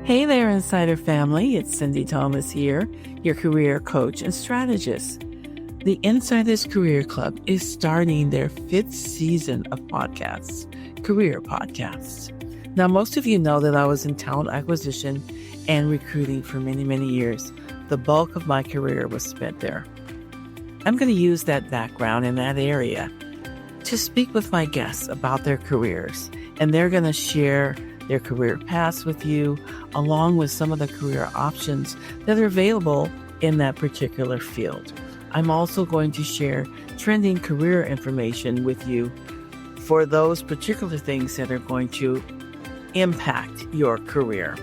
Hey there, Insider family. It's Sindy Thomas here, your career coach and strategist. The Insiders Career Club is starting their 5th season of podcasts, career podcasts. Now, most of you know that I was in talent acquisition and recruiting for many, many years. The bulk of my career was spent there. I'm going to use that background in that area to speak with my guests about their careers, and they're going to share their career paths with you, along with some of the career options that are available in that particular field. I'm also going to share trending career information with you for those particular things that are going to impact your career.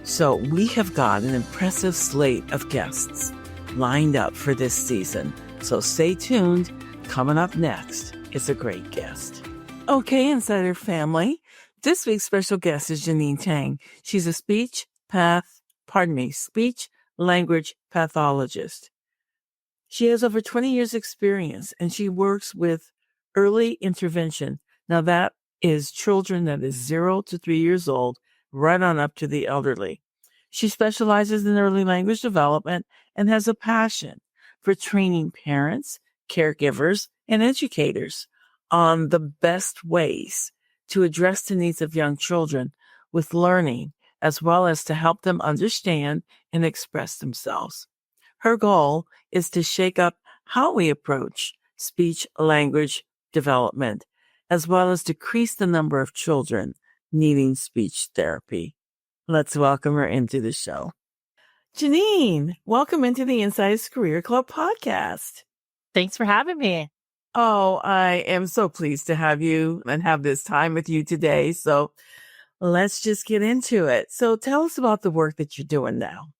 So we have got an impressive slate of guests lined up for this season. So stay tuned. Coming up next is a great guest. Okay, Insider family. This week's special guest is Jeaneen Tang. She's a speech language pathologist. She has over 20 years experience and she works with early intervention. Now that is children that is 0 to 3 years old, right on up to the elderly. She specializes in early language development and has a passion for training parents, caregivers, and educators on the best ways to address the needs of young children with learning, as well as to help them understand and express themselves. Her goal is to shake up how we approach speech language development, as well as decrease the number of children needing speech therapy. Let's welcome her into the show. Jeaneen, welcome into the Insiders Career Club podcast. Thanks for having me. Oh, I am so pleased to have you and have this time with you today. So let's just get into it. So tell us about the work that you're doing now.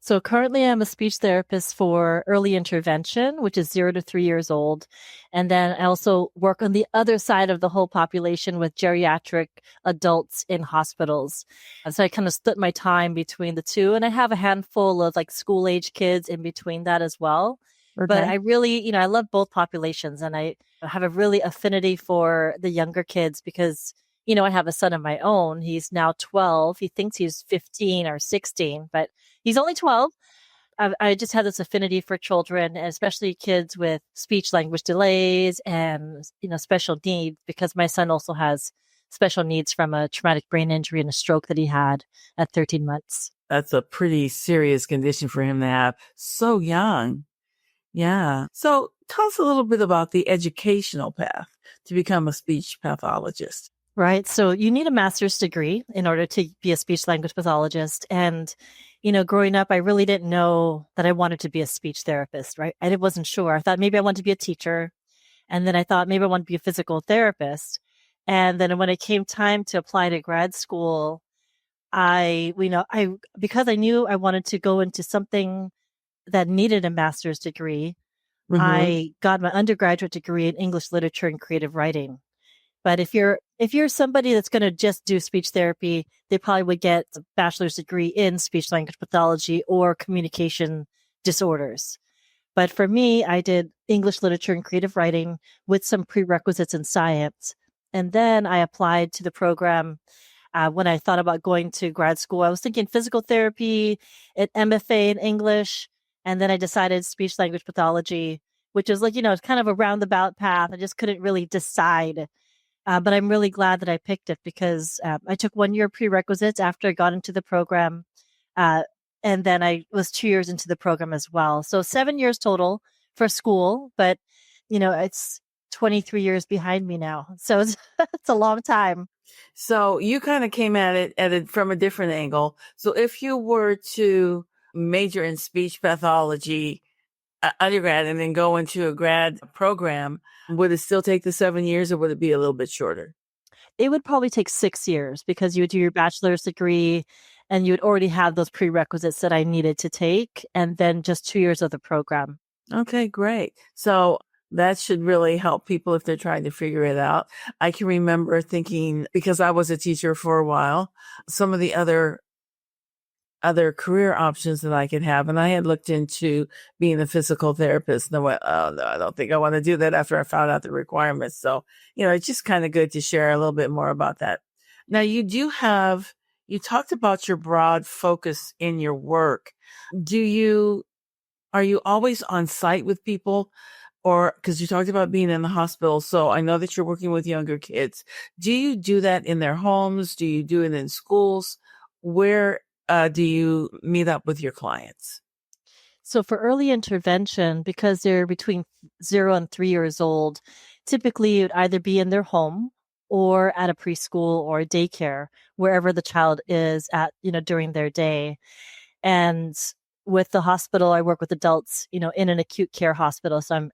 So currently I'm a speech therapist for early intervention, which is 0 to 3 years old. And then I also work on the other side of the whole population with geriatric adults in hospitals. And so I kind of split my time between the two. And I have a handful of like school age kids in between that as well. Okay. But I really, I love both populations, and I have a really affinity for the younger kids because, I have a son of my own. He's now 12. He thinks he's 15 or 16, but he's only 12. I just have this affinity for children, and especially kids with speech language delays and, special needs, because my son also has special needs from a traumatic brain injury and a stroke that he had at 13 months. That's a pretty serious condition for him to have so young. Yeah. So tell us a little bit about the educational path to become a speech pathologist. Right. So you need a master's degree in order to be a speech language pathologist. And, growing up, I really didn't know that I wanted to be a speech therapist, right? I wasn't sure. I thought maybe I wanted to be a teacher. And then I thought maybe I wanted to be a physical therapist. And then when it came time to apply to grad school, because I knew I wanted to go into something that needed a master's degree, mm-hmm. I got my undergraduate degree in English literature and creative writing. But if you're somebody that's going to just do speech therapy, they probably would get a bachelor's degree in speech language pathology or communication disorders. But for me, I did English literature and creative writing with some prerequisites in science. And then I applied to the program. When I thought about going to grad school, I was thinking physical therapy, an MFA in English. And then I decided speech language pathology, which is it's kind of a roundabout path. I just couldn't really decide. But I'm really glad that I picked it because I took 1 year prerequisites after I got into the program. And then I was 2 years into the program as well. So 7 years total for school, but it's 23 years behind me now. So it's a long time. So you kind of came at it from a different angle. So if you were to major in speech pathology undergrad and then go into a grad program, would it still take the 7 years or would it be a little bit shorter? It would probably take 6 years because you would do your bachelor's degree and you would already have those prerequisites that I needed to take, and then just 2 years of the program. Okay, great. So that should really help people if they're trying to figure it out. I can remember thinking, because I was a teacher for a while, some of the other career options that I could have. And I had looked into being a physical therapist and I went, oh no, I don't think I want to do that after I found out the requirements. So, it's just kind of good to share a little bit more about that. Now you do have You talked about your broad focus in your work. Are you always on site with people? Or because you talked about being in the hospital, so I know that you're working with younger kids. Do you do that in their homes? Do you do it in schools? Where do you meet up with your clients? So for early intervention, because they're between 0 and 3 years old, typically it would either be in their home or at a preschool or a daycare, wherever the child is at, during their day. And with the hospital, I work with adults, in an acute care hospital. So I'm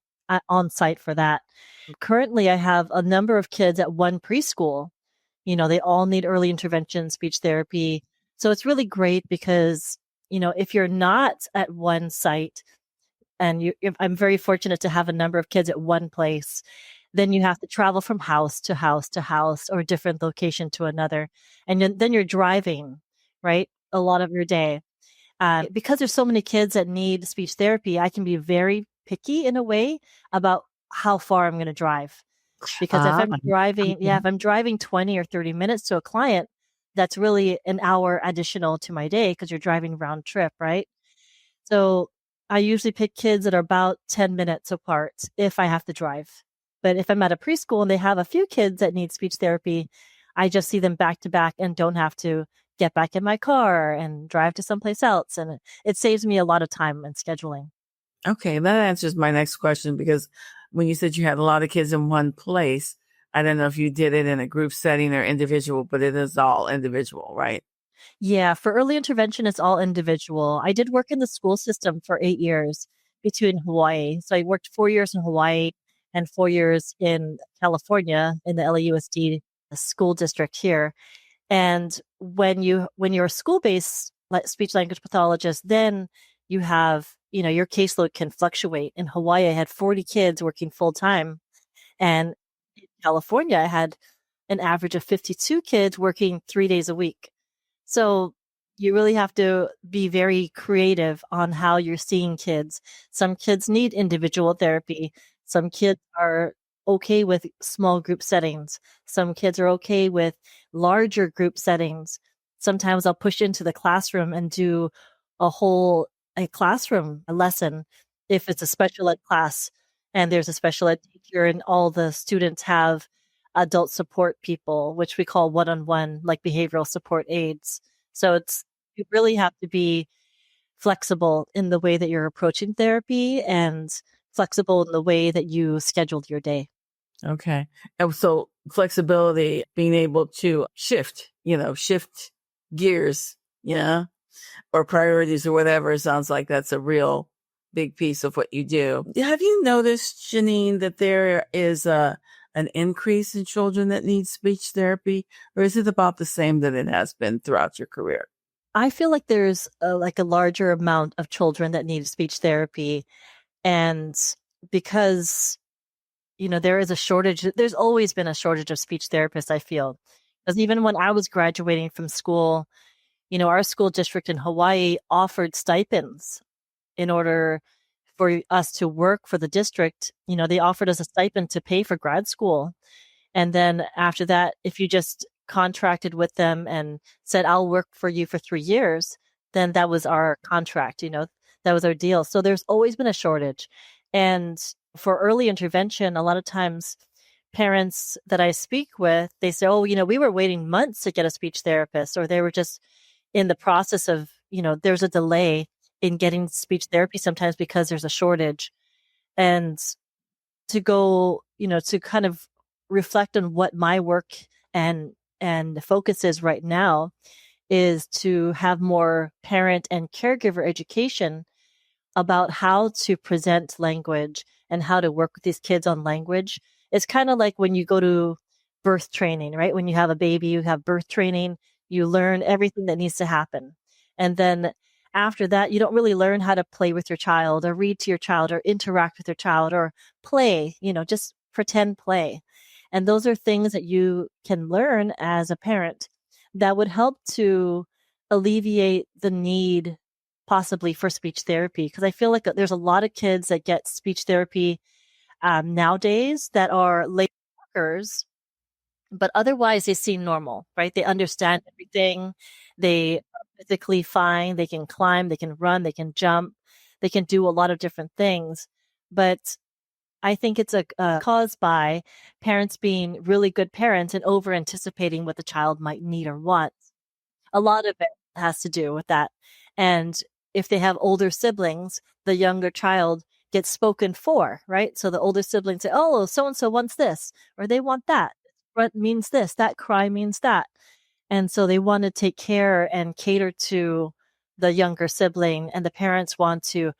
on site for that. Currently, I have a number of kids at one preschool. They all need early intervention speech therapy. So it's really great because, if you're not at one site and I'm very fortunate to have a number of kids at one place, then you have to travel from house to house to house or a different location to another. And then you're driving, right? A lot of your day. Because there's so many kids that need speech therapy, I can be very picky in a way about how far I'm going to drive. Because if I'm driving, if I'm driving 20 or 30 minutes to a client, that's really an hour additional to my day because you're driving round trip, right? So I usually pick kids that are about 10 minutes apart if I have to drive. But if I'm at a preschool and they have a few kids that need speech therapy, I just see them back to back and don't have to get back in my car and drive to someplace else. And it saves me a lot of time and scheduling. Okay, that answers my next question, because when you said you had a lot of kids in one place, I don't know if you did it in a group setting or individual, but it is all individual, right? Yeah, for early intervention, it's all individual. I did work in the school system for 8 years between Hawaii. So I worked 4 years in Hawaii and 4 years in California in the LAUSD school district here. And when you're a school-based speech language pathologist, then you have, your caseload can fluctuate. In Hawaii, I had 40 kids working full time. And in California, I had an average of 52 kids working 3 days a week. So you really have to be very creative on how you're seeing kids. Some kids need individual therapy. Some kids are okay with small group settings. Some kids are okay with larger group settings. Sometimes I'll push into the classroom and do a classroom lesson if it's a special ed class and there's a special ed teacher and all the students have adult support people, which we call one-on-one, like behavioral support aides. So you really have to be flexible in the way that you're approaching therapy and flexible in the way that you scheduled your day. Okay. And so flexibility, being able to shift gears, or priorities or whatever. It sounds like that's a real big piece of what you do. Have you noticed, Jeaneen, that there is an increase in children that need speech therapy, or is it about the same that it has been throughout your career? I feel like there's a larger amount of children that need speech therapy. And because, there is a shortage, there's always been a shortage of speech therapists, I feel. Because even when I was graduating from school, our school district in Hawaii offered stipends in order for us to work for the district. They offered us a stipend to pay for grad school. And then after that, if you just contracted with them and said, I'll work for you for 3 years, then that was our contract, that was our deal. So there's always been a shortage. And for early intervention, a lot of times parents that I speak with, they say, oh, we were waiting months to get a speech therapist, or they were just in the process of, there's a delay in getting speech therapy sometimes because there's a shortage. And to go, to kind of reflect on what my work and focus is right now is to have more parent and caregiver education about how to present language and how to work with these kids on language. It's kind of like when you go to birth training, right? When you have a baby, you have birth training, you learn everything that needs to happen. And then after that, you don't really learn how to play with your child or read to your child or interact with your child or play, just pretend play. And those are things that you can learn as a parent that would help to alleviate the need possibly for speech therapy. Because I feel like there's a lot of kids that get speech therapy nowadays that are late workers but otherwise they seem normal, right? They understand everything. They are physically fine. They can climb, they can run, they can jump, they can do a lot of different things. But I think it's caused by parents being really good parents and over anticipating what the child might need or want. A lot of it has to do with that. And if they have older siblings, the younger child gets spoken for, right? So the older siblings say, oh, so and so wants this, or they want that. What means this? That cry means that. And so they want to take care and cater to the younger sibling, and the parents want to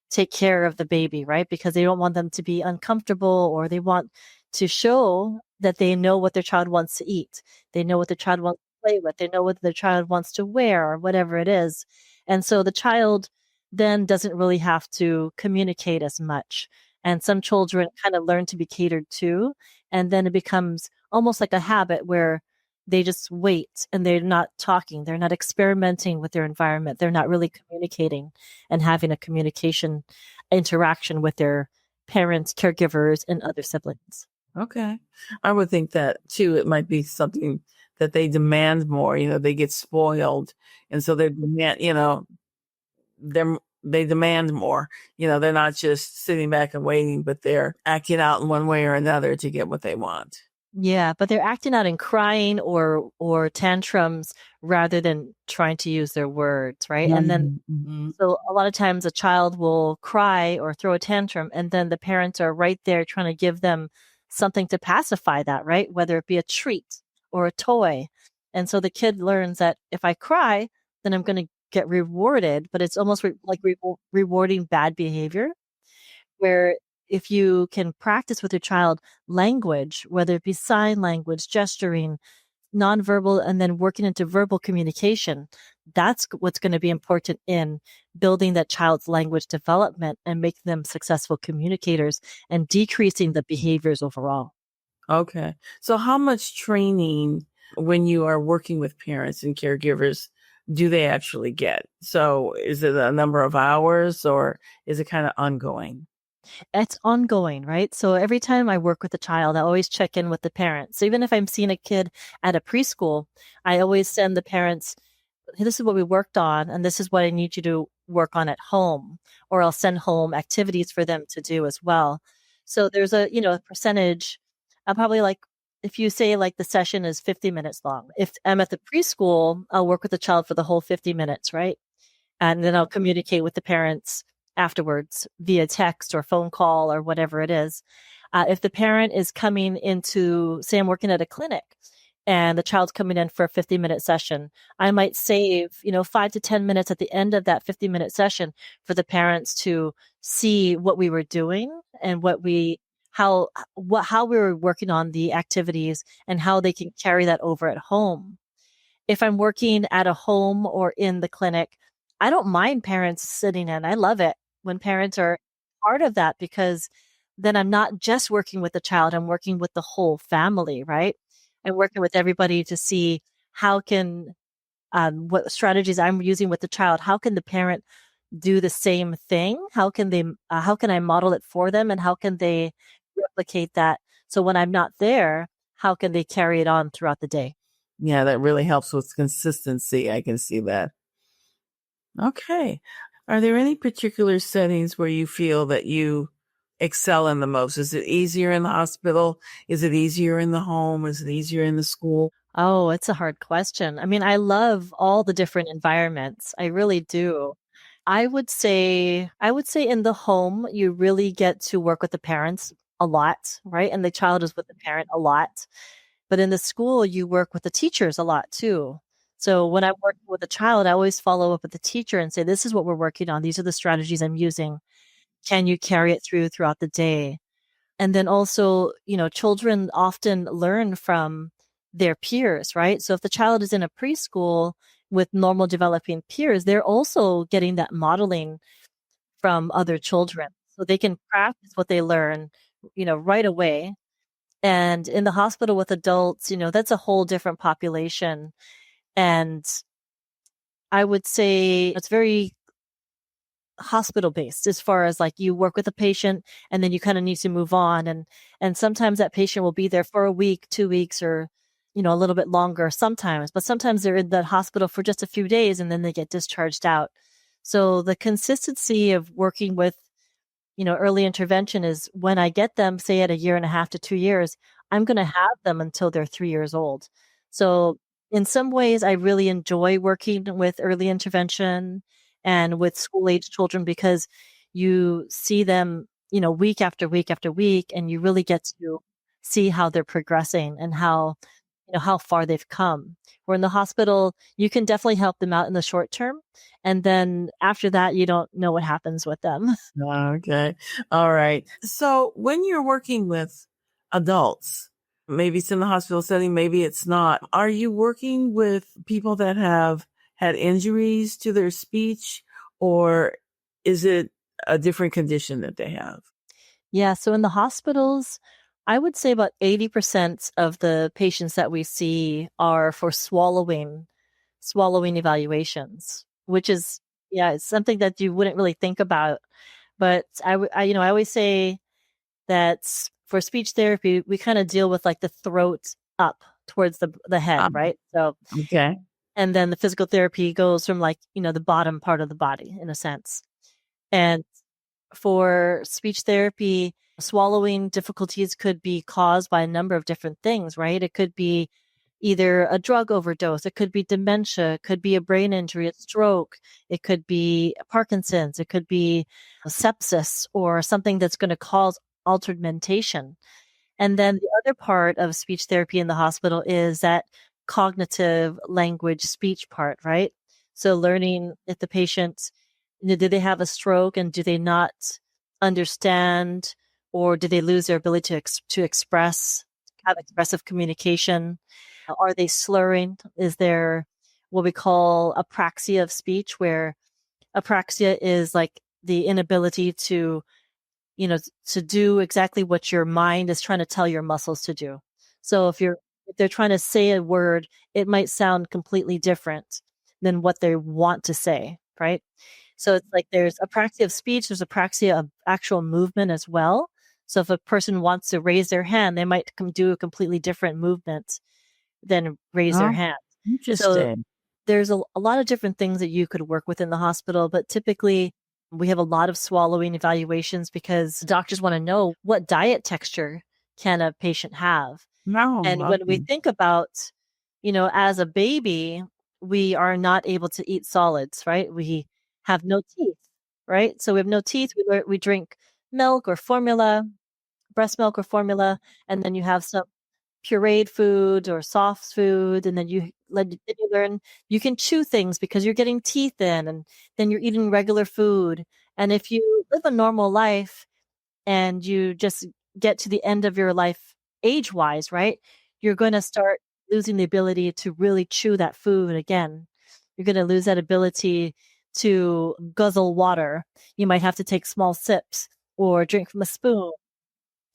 take care of the baby, right? Because they don't want them to be uncomfortable, or they want to show that they know what their child wants to eat. They know what the child wants to play with. They know what the child wants to wear or whatever it is. And so the child then doesn't really have to communicate as much. And some children kind of learn to be catered to. And then it becomes almost like a habit where they just wait and they're not talking. They're not experimenting with their environment. They're not really communicating and having a communication interaction with their parents, caregivers, and other siblings. Okay. I would think that too, it might be something that they demand more, they get spoiled. And so they demand, they demand more, they're not just sitting back and waiting, but they're acting out in one way or another to get what they want. Yeah, but they're acting out in crying or tantrums rather than trying to use their words, right? And then so a lot of times a child will cry or throw a tantrum, and then the parents are right there trying to give them something to pacify that, right? Whether it be a treat or a toy. And so the kid learns that if I cry, then I'm going to get rewarded, but it's almost like rewarding bad behavior, where if you can practice with your child language, whether it be sign language, gesturing, nonverbal, and then working into verbal communication, that's what's going to be important in building that child's language development and making them successful communicators and decreasing the behaviors overall. Okay. So how much training when you are working with parents and caregivers do they actually get? So is it a number of hours or is it kind of ongoing? It's ongoing, right? So every time I work with a child, I always check in with the parents. So even if I'm seeing a kid at a preschool, I always send the parents, hey, this is what we worked on, and this is what I need you to work on at home, or I'll send home activities for them to do as well. So there's a percentage. I'll probably like, if you say like the session is 50 minutes long, if I'm at the preschool, I'll work with the child for the whole 50 minutes, right? And then I'll communicate with the parents afterwards via text or phone call or whatever it is. If the parent is coming into, say, I'm working at a clinic and the child's coming in for a 50-minute session, I might save, 5 to 10 minutes at the end of that 50-minute session for the parents to see what we were doing and how we were working on the activities and how they can carry that over at home. If I'm working at a home or in the clinic, I don't mind parents sitting in. I love it when parents are part of that, because then I'm not just working with the child, I'm working with the whole family, right? I'm working with everybody to see how can, what strategies I'm using with the child, how can the parent do the same thing? How can I model it for them, and how can they replicate that? So when I'm not there, how can they carry it on throughout the day? Yeah, that really helps with consistency. I can see that. Okay. Are there any particular settings where you feel that you excel in the most? Is it easier in the hospital? Is it easier in the home? Is it easier in the school? Oh, it's a hard question. I mean, I love all the different environments. I really do. I would say in the home, you really get to work with the parents a lot, right? And the child is with the parent a lot. But in the school, you work with the teachers a lot too. So when I'm working with a child, I always follow up with the teacher and say, this is what we're working on. These are the strategies I'm using. Can you carry it throughout the day? And then also, children often learn from their peers, right? So if the child is in a preschool with normal developing peers, they're also getting that modeling from other children. So they can practice what they learn, right away. And in the hospital with adults, that's a whole different population. And I would say it's very hospital based, as far as like you work with a patient and then you kind of need to move on. And sometimes that patient will be there for a week, 2 weeks, or a little bit longer sometimes, but sometimes they're in the hospital for just a few days and then they get discharged out. So the consistency of working with, early intervention is when I get them, say at 1.5 to 2 years, I'm going to have them until they're 3 years old. So in some ways, I really enjoy working with early intervention and with school age children because you see them, week after week after week, and you really get to see how they're progressing and how far they've come. Where in the hospital, you can definitely help them out in the short term. And then after that, you don't know what happens with them. Okay. All right. So when you're working with adults, maybe it's in the hospital setting, maybe it's not, are you working with people that have had injuries to their speech, or is it a different condition that they have? Yeah. So in the hospitals, I would say about 80% of the patients that we see are for swallowing evaluations, which is, yeah, it's something that you wouldn't really think about. But I always say that for speech therapy, we kind of deal with like the throat up towards the head, Um, right? So, okay. and then the physical therapy goes from like, the bottom part of the body in a sense. And for speech therapy, swallowing difficulties could be caused by a number of different things, right? It could be either a drug overdose, it could be dementia, it could be a brain injury, a stroke, it could be Parkinson's, it could be sepsis or something that's going to cause altered mentation. And then the other part of speech therapy in the hospital is that cognitive language speech part, right? So learning if the patient, do they have a stroke and do they not understand, or do they lose their ability to express, have expressive communication? Are they slurring? Is there what we call apraxia of speech, where apraxia is like the inability to to do exactly what your mind is trying to tell your muscles to do. So if they're trying to say a word, it might sound completely different than what they want to say, right? So it's like there's apraxia of speech, there's apraxia of actual movement as well. So if a person wants to raise their hand, they might do a completely different movement than raise their Oh, hand. So interesting. there's a lot of different things that you could work with in the hospital, but typically we have a lot of swallowing evaluations because doctors want to know what diet texture can a patient have. No. And when we think about, as a baby, we are not able to eat solids, right? We have no teeth, right? So we have no teeth. We drink milk or formula, breast milk or formula, and then you have some pureed food or soft food, and then then you learn you can chew things because you're getting teeth in, and then you're eating regular food. And if you live a normal life and you just get to the end of your life age wise, right, you're going to start losing the ability to really chew that food again. You're going to lose that ability to guzzle water. You might have to take small sips or drink from a spoon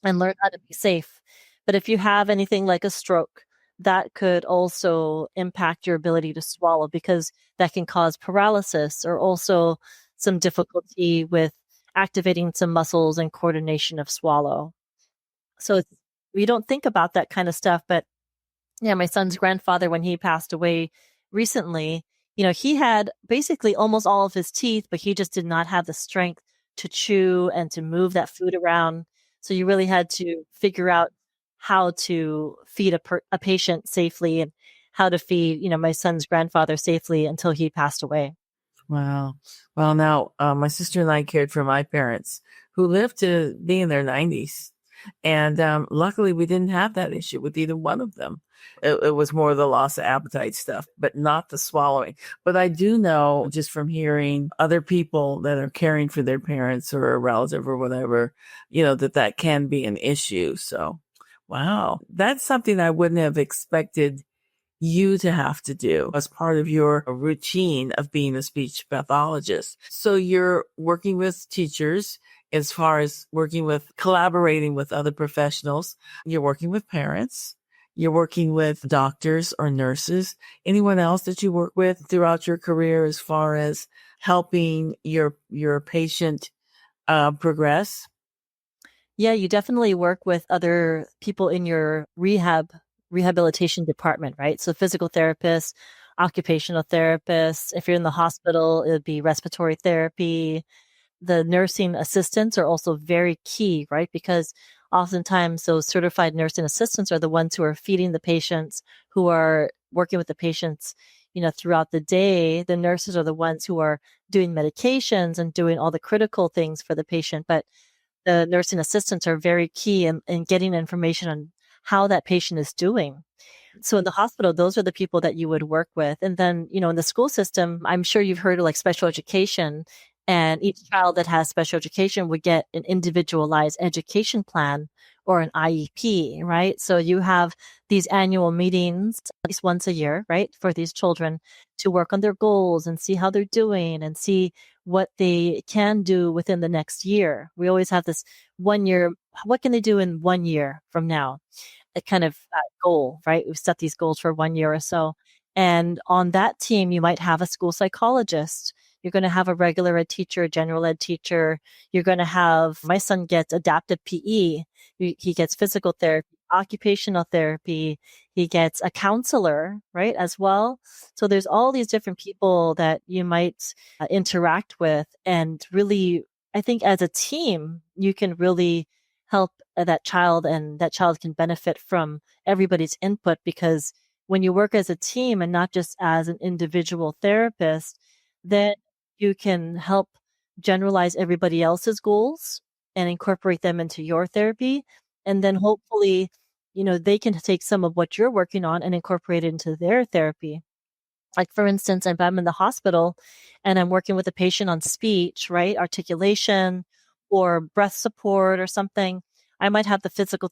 and learn how to be safe. But if you have anything like a stroke, that could also impact your ability to swallow because that can cause paralysis or also some difficulty with activating some muscles and coordination of swallow. So we don't think about that kind of stuff. But yeah, my son's grandfather, when he passed away recently, he had basically almost all of his teeth, but he just did not have the strength to chew and to move that food around. So you really had to figure out how to feed a patient safely and how to feed, my son's grandfather safely until he passed away. Wow. Well, now, my sister and I cared for my parents who lived to be in their 90s. And luckily, we didn't have that issue with either one of them. It was more the loss of appetite stuff, but not the swallowing. But I do know just from hearing other people that are caring for their parents or a relative or whatever, that can be an issue. So, wow, that's something I wouldn't have expected you to have to do as part of your routine of being a speech pathologist. So you're working with teachers as far as collaborating with other professionals. You're working with parents. You're working with doctors or nurses. Anyone else that you work with throughout your career as far as helping your patient progress? Yeah, you definitely work with other people in your rehab rehabilitation department, right? So physical therapists, occupational therapists. If you're in the hospital, it would be respiratory therapy. The nursing assistants are also very key, right? Because oftentimes those certified nursing assistants are the ones who are feeding the patients, who are working with the patients, throughout the day. The nurses are the ones who are doing medications and doing all the critical things for the patient. But the nursing assistants are very key in getting information on how that patient is doing. So in the hospital, those are the people that you would work with. And then, in the school system, I'm sure you've heard of like special education, and each child that has special education would get an individualized education plan or an IEP, right? So you have these annual meetings at least once a year, right? For these children to work on their goals and see how they're doing and see what they can do within the next year. We always have this 1 year, what can they do in 1 year from now? A kind of goal, right? We've set these goals for 1 year or so. And on that team, you might have a school psychologist. You're going to have a regular ed teacher, a general ed teacher. You're going to have, my son gets adaptive PE. He gets physical therapy, occupational therapy. He gets a counselor, right, as well. So there's all these different people that you might interact with. And really, I think as a team, you can really help that child, and that child can benefit from everybody's input, because when you work as a team and not just as an individual therapist, then you can help generalize everybody else's goals and incorporate them into your therapy. And then hopefully, they can take some of what you're working on and incorporate it into their therapy. Like, for instance, if I'm in the hospital and I'm working with a patient on speech, right, articulation or breath support or something, I might have the physical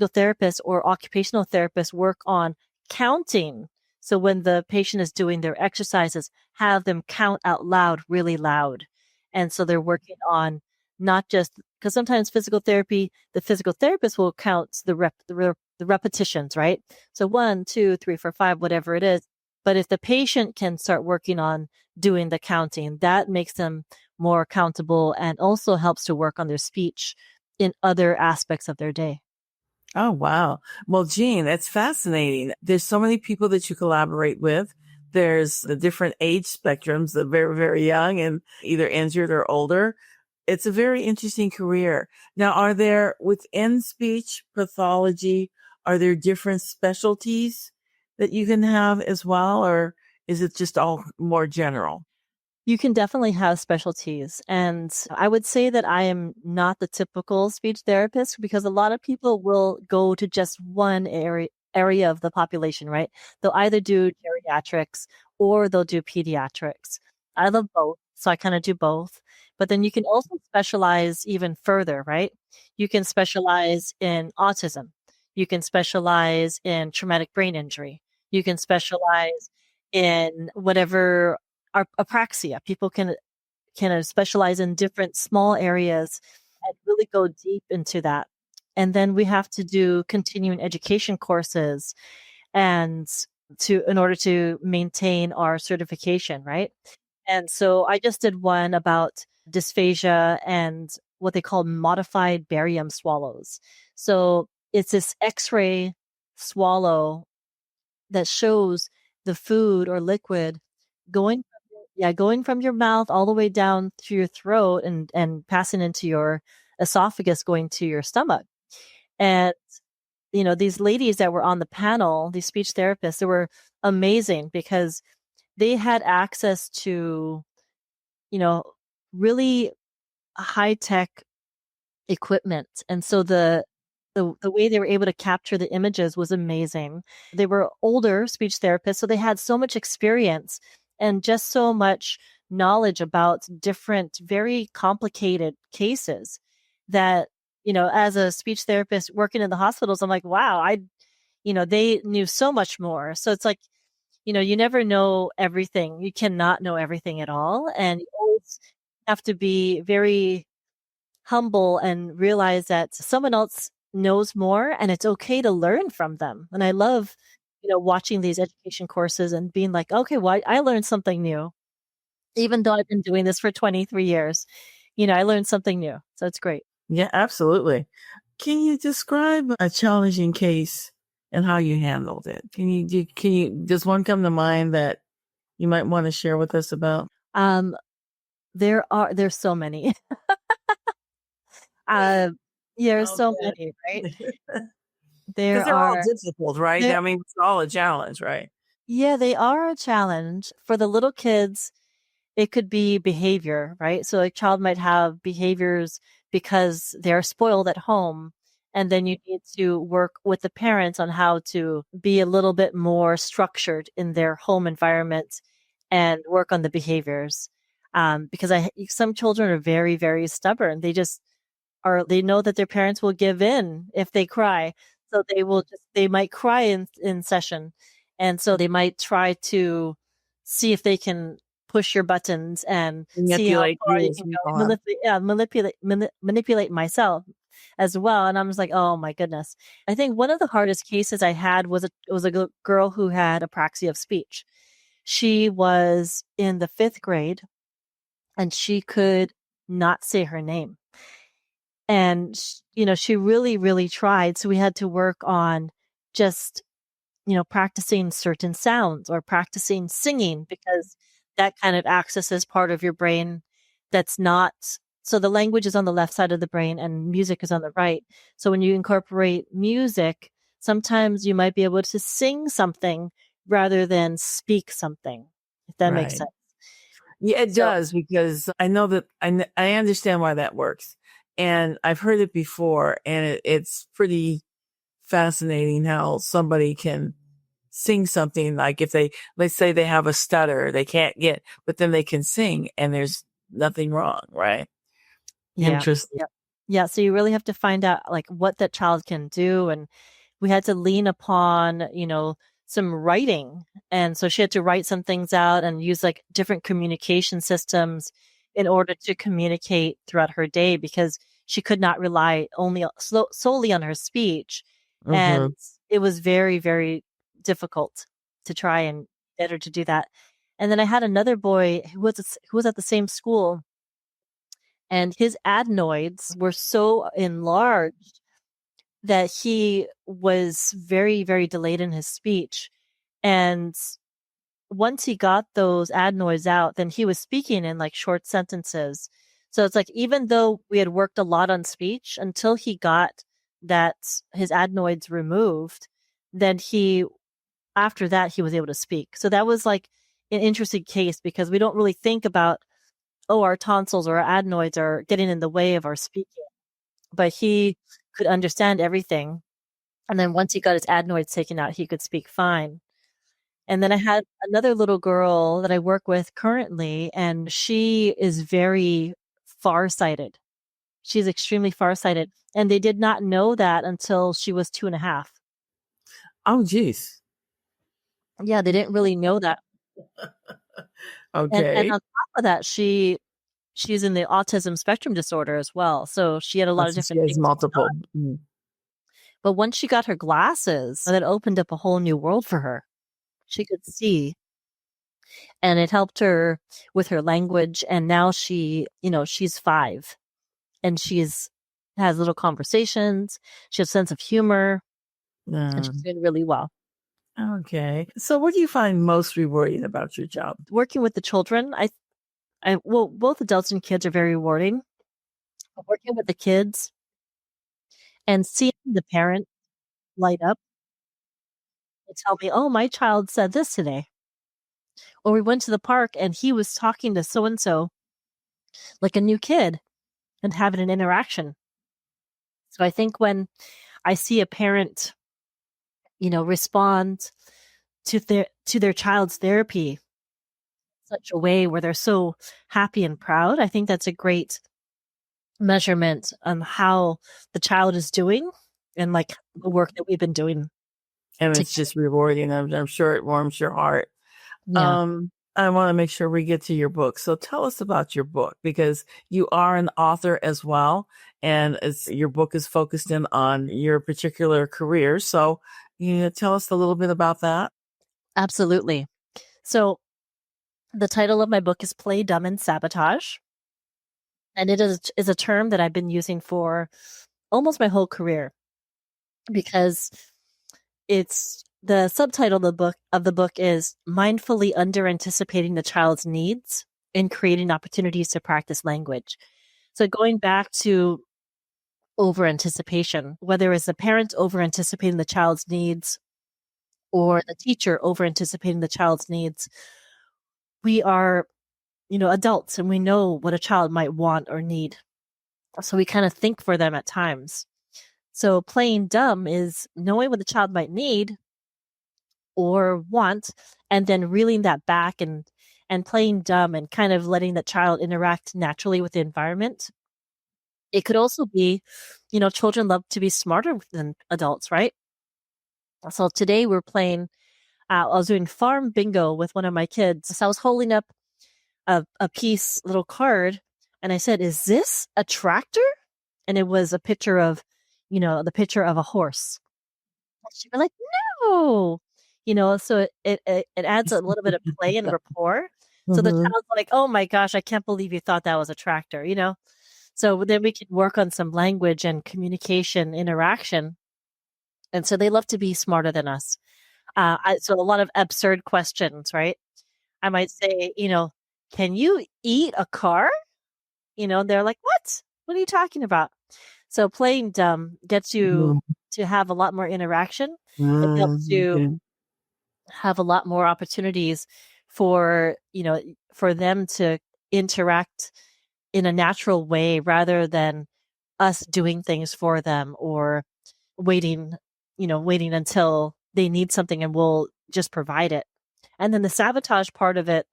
therapist or occupational therapist work on counting. So when the patient is doing their exercises, have them count out loud, really loud. And so they're working on not just, because sometimes the physical therapist will count the repetitions, right? So 1, 2, 3, 4, 5, whatever it is. But if the patient can start working on doing the counting, that makes them more accountable and also helps to work on their speech in other aspects of their day. Oh, wow. Well, Jean, that's fascinating. There's so many people that you collaborate with. There's the different age spectrums, the very, very young and either injured or older. It's a very interesting career. Now, are there, within speech pathology, are there different specialties that you can have as well, or is it just all more general? You can definitely have specialties. And I would say that I am not the typical speech therapist, because a lot of people will go to just one area of the population, right? They'll either do geriatrics or they'll do pediatrics. I love both. So I kind of do both. But then you can also specialize even further, right? You can specialize in autism. You can specialize in traumatic brain injury. You can specialize in whatever apraxia. People can specialize in different small areas and really go deep into that. And then we have to do continuing education courses and in order to maintain our certification, right? And so I just did one about dysphagia and what they call modified barium swallows. So it's this X-ray swallow that shows the food or liquid going going from your mouth all the way down to your throat and passing into your esophagus, going to your stomach. And these ladies that were on the panel, these speech therapists, they were amazing because they had access to really high tech equipment. And so the way they were able to capture the images was amazing. They were older speech therapists, so they had so much experience and just so much knowledge about different, very complicated cases that, as a speech therapist working in the hospitals, I'm like, wow, they knew so much more. So it's like, you never know everything. You cannot know everything at all. And you always have to be very humble and realize that someone else knows more and it's okay to learn from them. And I love, watching these education courses and being like, okay, well, I learned something new. Even though I've been doing this for 23 years, I learned something new. So it's great. Yeah, absolutely. Can you describe a challenging case and how you handled it. Does one come to mind that you might want to share with us about? There's so many. There's so many, right? Because There they're all are, difficult, right? there, I mean, it's all a challenge, right? yeah, they are a challenge for the little kids. It could be behavior, right? So a child might have behaviors because they're spoiled at home. And then you need to work with the parents on how to be a little bit more structured in their home environment and work on the behaviors. Because some children are very, very stubborn. They know that their parents will give in if they cry. So they might cry in session. And so they might try to see if they can push your buttons and see how Manipulate far you you as can we go. call it. Manipulate myself as well. And I was like, oh my goodness. I think one of the hardest cases I had was a girl who had apraxia of speech. She was in the 5th grade and she could not say her name. And, she really, really tried. So we had to work on just, practicing certain sounds or practicing singing because that kind of accesses part of your brain that's not. So the language is on the left side of the brain and music is on the right. So when you incorporate music, sometimes you might be able to sing something rather than speak something, if that makes Right. sense. Yeah, it So, does, because I know that I understand why that works. And I've heard it before, and it's pretty fascinating how somebody can sing something, like if let's say they have a stutter, they can't but then they can sing and there's nothing wrong, right? yeah. Interesting. Yeah. Yeah. So you really have to find out like what that child can do. And we had to lean upon, some writing. And so she had to write some things out and use like different communication systems in order to communicate throughout her day because she could not rely solely on her speech. Mm-hmm. And it was very, very difficult to try and get her to do that. And then I had another boy who was at the same school, and his adenoids were so enlarged that he was very, very delayed in his speech. And once he got those adenoids out, then he was speaking in like short sentences. So it's like, even though we had worked a lot on speech until he got that his adenoids removed, then after that, he was able to speak. So that was like an interesting case because we don't really think about, oh, our tonsils or our adenoids are getting in the way of our speaking. But he could understand everything. And then once he got his adenoids taken out, he could speak fine. And then I had another little girl that I work with currently, and she is very farsighted. She's extremely farsighted. And they did not know that until she was 2.5. Oh, geez. Yeah, they didn't really know that. And Okay. on top of that, she's in the autism spectrum disorder as well. So she had a lot of So she different has things going on. multiple. Mm. But once she got her glasses, that opened up a whole new world for her. She could see, and it helped her with her language. And now she's 5 and has little conversations. She has a sense of humor and she's doing really well. Okay. So what do you find most rewarding about your job? Working with the children, well, both adults and kids are very rewarding. But working with the kids and seeing the parent light up and tell me, oh, my child said this today. Or we went to the park and he was talking to so and so like a new kid and having an interaction. So I think when I see a parent, respond to their child's therapy in such a way where they're so happy and proud, I think that's a great measurement on how the child is doing and like the work that we've been doing And it's together. just rewarding. I'm sure it warms your heart. Yeah, I want to make sure we get to your book. So tell us about your book, because you are an author as well. And your book is focused in on your particular career. So tell us a little bit about that. absolutely. So the title of my book is Play Dumb and Sabotage. And it is a term that I've been using for almost my whole career because it's the subtitle of the book is mindfully under anticipating the child's needs and creating opportunities to practice language. So going back to over anticipation, whether it's the parent over anticipating the child's needs or the teacher over anticipating the child's needs, we are, adults, and we know what a child might want or need. So we kind of think for them at times. So playing dumb is knowing what the child might need or want, and then reeling that back and playing dumb and kind of letting the child interact naturally with the environment. It could also be, children love to be smarter than adults, right? So today we're playing, I was doing farm bingo with one of my kids. So I was holding up a little card, and I said, "Is this a tractor?" And it was a picture of, the picture of a horse. And she was like, "No." So it adds a little bit of play and rapport. So the child's like, "Oh my gosh, I can't believe you thought that was a tractor," So then we can work on some language and communication interaction. And so they love to be smarter than us. So a lot of absurd questions, right? I might say, "Can you eat a car?" They're like, "What? What are you talking about?" So playing dumb gets you to have a lot more interaction. It helps you have a lot more opportunities for, for them to interact in a natural way rather than us doing things for them or waiting until they need something and we'll just provide it. And then the sabotage part of it,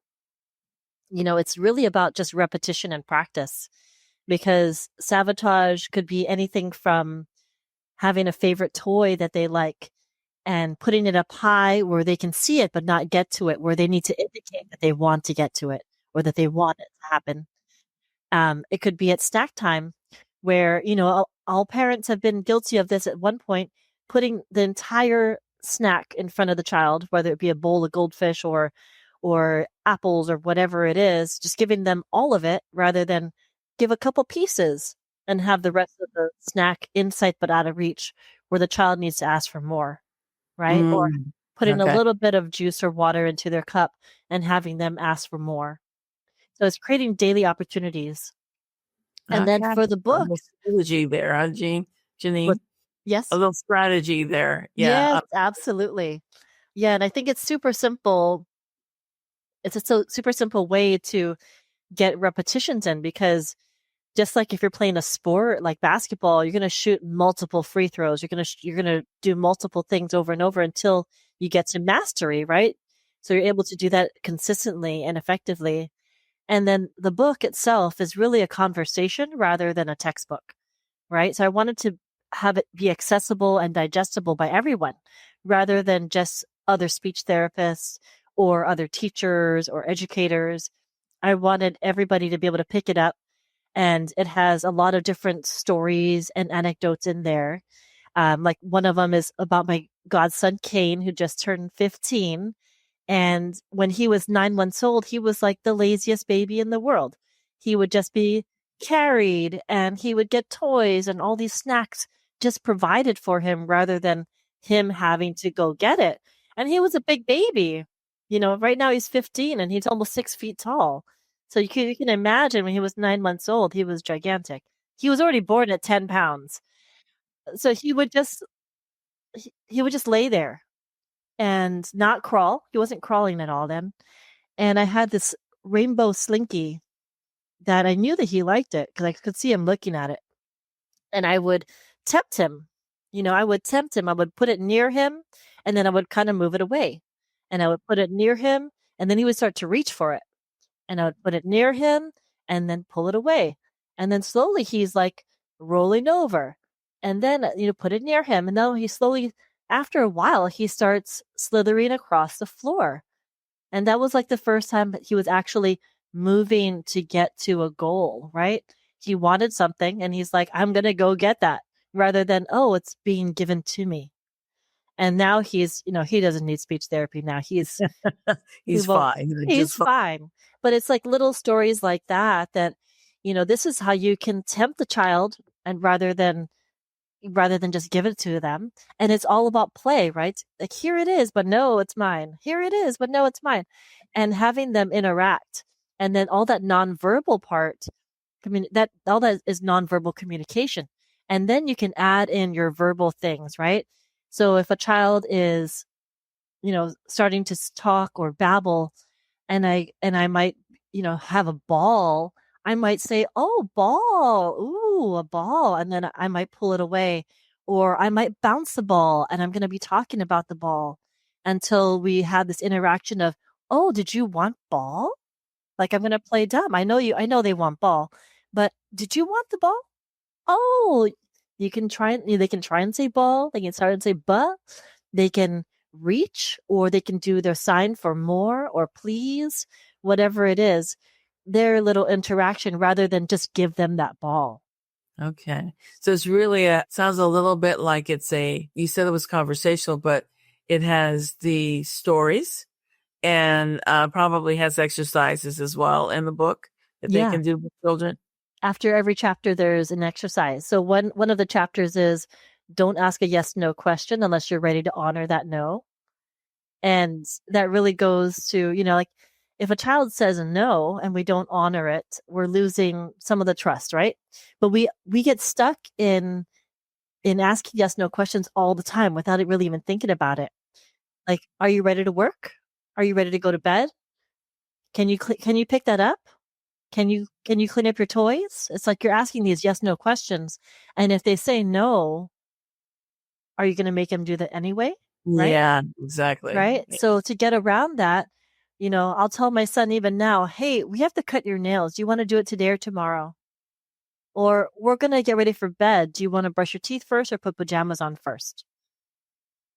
it's really about just repetition and practice, because sabotage could be anything from having a favorite toy that they like and putting it up high where they can see it but not get to it, where they need to indicate that they want to get to it or that they want it to happen. It could be at snack time where, all parents have been guilty of this at one point, putting the entire snack in front of the child, whether it be a bowl of goldfish or apples or whatever it is, just giving them all of it rather than give a couple pieces and have the rest of the snack in sight but out of reach, where the child needs to ask for more, right? Or putting a little bit of juice or water into their cup and having them ask for more. So it's creating daily opportunities. And then for the book, a little strategy there, huh, Jeaneen? Yes, a little strategy there. Yeah, yes, absolutely. Yeah, and I think it's super simple. It's a super simple way to get repetitions in, because just like if you're playing a sport like basketball, you're going to shoot multiple free throws. You're going to do multiple things over and over until you get to mastery, right? So you're able to do that consistently and effectively. And then the book itself is really a conversation rather than a textbook, right? So I wanted to have it be accessible and digestible by everyone rather than just other speech therapists or other teachers or educators. I wanted everybody to be able to pick it up, and it has a lot of different stories and anecdotes in there. Like one of them is about my godson, Kane, who just turned 15. And when he was 9 months old, he was like the laziest baby in the world. He would just be carried and he would get toys and all these snacks just provided for him rather than him having to go get it. And he was a big baby. Right now he's 15 and he's almost 6 feet tall. So you can imagine when he was 9 months old, he was gigantic. He was already born at 10 pounds. So he would just lay there and not crawl. He wasn't crawling at all then. And I had this rainbow slinky that I knew that he liked it because I could see him looking at it. And I would tempt him. I would tempt him. I would put it near him and then I would kind of move it away. And I would put it near him and then he would start to reach for it. And I would put it near him and then pull it away. And then slowly he's like rolling over. And then, put it near him. And then he slowly, after a while, he starts slithering across the floor. And that was like the first time that he was actually moving to get to a goal, right? He wanted something and he's like, I'm going to go get that, rather than, oh, it's being given to me. And now he's, he doesn't need speech therapy now. He's fine. He's fine. But it's like little stories like that, this is how you can tempt the child, and rather than rather than just give it to them. And it's all about play, right? Like, here it is, but no, it's mine. Here it is, but no, it's mine. And having them interact. And then all that nonverbal part, all that is nonverbal communication. And then you can add in your verbal things, right? So if a child is, starting to talk or babble, and I might, have a ball, I might say, "Oh, ball. Ooh, a ball." And then I might pull it away, or I might bounce the ball and I'm going to be talking about the ball until we have this interaction of, "Oh, did you want ball?" Like, I'm going to play dumb. I know they want ball, but did you want the ball? Oh, they can try and say ball. They can start and say "buh." They can reach, or they can do their sign for more or please, whatever it is, their little interaction, rather than just give them that ball. Okay. So it's really sounds a little bit like you said it was conversational, but it has the stories and probably has exercises as well in the book that they can do with children. After every chapter, there's an exercise. So one of the chapters is, don't ask a yes/no question unless you're ready to honor that no. And that really goes to, like, if a child says no and we don't honor it, we're losing some of the trust, right? But we get stuck in asking yes/no questions all the time without it really even thinking about it. Like, are you ready to work? Are you ready to go to bed? Can you pick that up? Can you clean up your toys? It's like you're asking these yes/no questions, and if they say no, are you going to make them do that anyway? Right? Yeah, exactly. Right. So to get around that, I'll tell my son even now, "Hey, we have to cut your nails. Do you want to do it today or tomorrow? Or we're going to get ready for bed. Do you want to brush your teeth first or put pajamas on first?"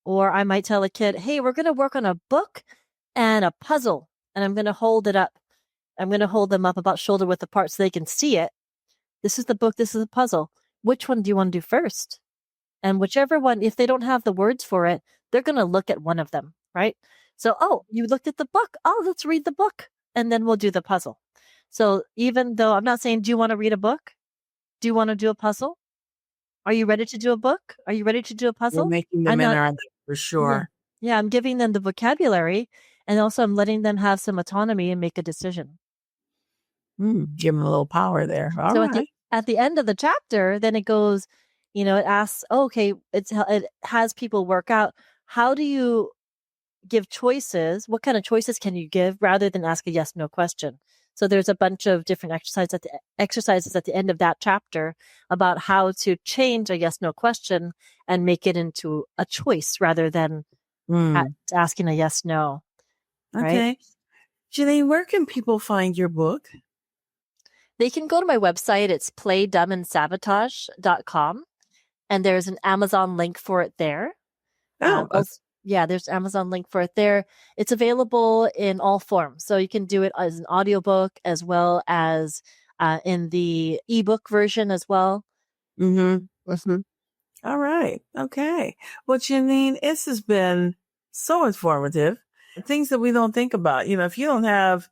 Or I might tell a kid, "Hey, we're going to work on a book and a puzzle, and I'm going to hold it up. I'm going to hold them up about shoulder width apart so they can see it. This is the book. This is the puzzle. Which one do you want to do first?" And whichever one, if they don't have the words for it, they're going to look at one of them, right? So, "Oh, you looked at the book. Oh, let's read the book. And then we'll do the puzzle." So even though I'm not saying, "Do you want to read a book? Do you want to do a puzzle? Are you ready to do a book? Are you ready to do a puzzle?" You're making them interact for sure. Yeah, I'm giving them the vocabulary, and also I'm letting them have some autonomy and make a decision. Give them a little power there. All right. At the end of the chapter, then it goes, it asks, okay, it has people work out, how do you give choices? What kind of choices can you give, rather than ask a yes/no question? So there's a bunch of different exercises at the end of that chapter about how to change a yes/no question and make it into a choice rather than asking a yes/no. Okay. Right? Jeaneen, where can people find your book? They can go to my website. It's playdumbandsabotage.com. And there's an Amazon link for it there. There's an Amazon link for it there. It's available in all forms. So you can do it as an audiobook as well as in the ebook version as well. Mm-hmm. All right. Okay. Well, Jeaneen, this has been so informative. Things that we don't think about. If you don't have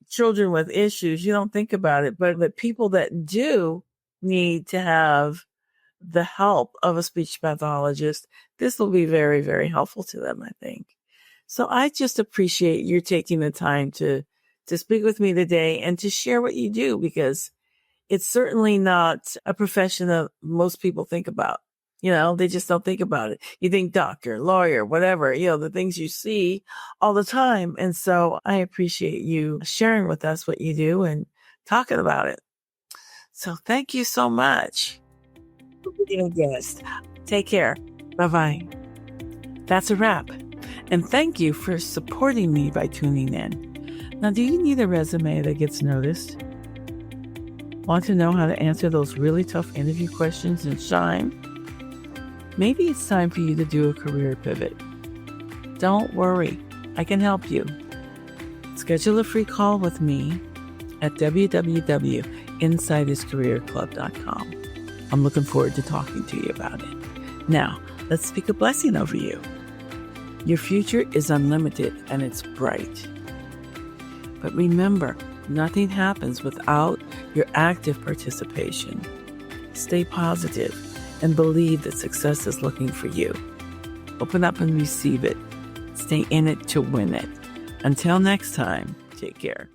children with issues, you don't think about it. But the people that do need to have the help of a speech pathologist, this will be very, very helpful to them, I think. So I just appreciate you taking the time to speak with me today and to share what you do, because it's certainly not a profession that most people think about. They just don't think about it. You think doctor, lawyer, whatever, the things you see all the time. And so I appreciate you sharing with us what you do and talking about it. So thank you so much for being a guest. Take care. Bye-bye. That's a wrap. And thank you for supporting me by tuning in. Now, do you need a resume that gets noticed? Want to know how to answer those really tough interview questions and shine? Maybe it's time for you to do a career pivot. Don't worry, I can help you. Schedule a free call with me at www.insidehis.careerclub.com. I'm looking forward to talking to you about it. Now, let's speak a blessing over you. Your future is unlimited and it's bright. But remember, nothing happens without your active participation. Stay positive and believe that success is looking for you. Open up and receive it. Stay in it to win it. Until next time, take care.